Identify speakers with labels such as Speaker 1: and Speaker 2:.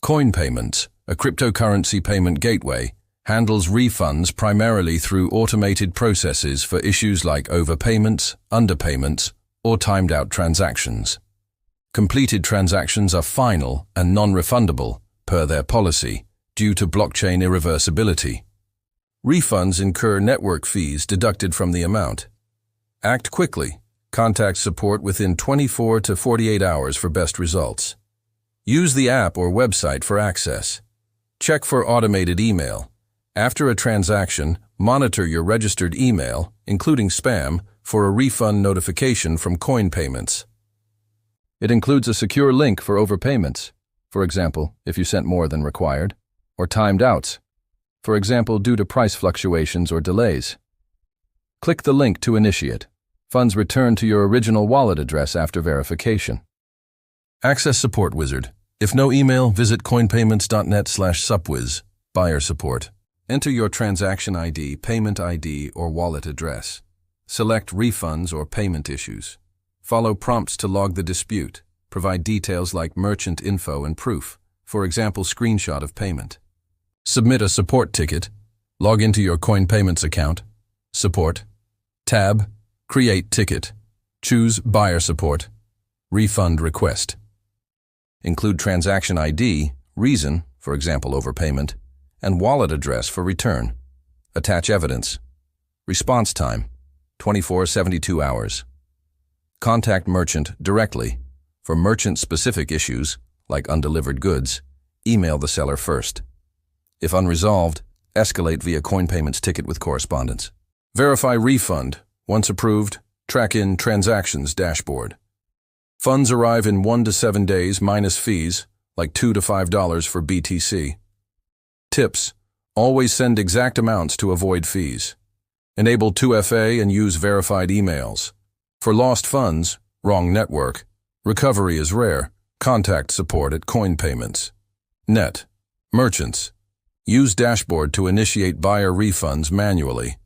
Speaker 1: CoinPayments, a cryptocurrency payment gateway, handles refunds primarily through automated processes for issues like overpayments, underpayments, or timed-out transactions. Completed transactions are final and non-refundable, per their policy, due to blockchain irreversibility. Refunds incur network fees deducted from the amount. Act quickly. Contact support within 24 to 48 hours for best results. Use the app or website for access. Check for automated email. After a transaction, monitor your registered email, including spam, for a refund notification from CoinPayments. It includes a secure link for overpayments, for example, if you sent more than required, or timed outs, for example, due to price fluctuations or delays. Click the link to initiate. Funds return to your original wallet address after verification. Access Support Wizard. If no email, visit coinpayments.net/supwiz, buyer support. Enter your transaction ID, payment ID, or wallet address. Select refunds or payment issues. Follow prompts to log the dispute. Provide details like merchant info and proof, for example, screenshot of payment. Submit a support ticket. Log into your CoinPayments account. Support. Tab. Create ticket. Choose buyer support. Refund request. Include transaction ID, reason, for example, overpayment, and wallet address for return. Attach evidence. Response time, 24-72 hours. Contact merchant directly. For merchant-specific issues, like undelivered goods, email the seller first. If unresolved, escalate via CoinPayments ticket with correspondence. Verify refund. Once approved, track in transactions dashboard. Funds arrive in 1 to 7 days minus fees, like $2 to $5 for BTC. Tips: always send exact amounts to avoid fees. Enable 2FA and use verified emails. For lost funds, wrong network, recovery is rare. Contact support at CoinPayments. Net. Merchants. Use dashboard to initiate buyer refunds manually.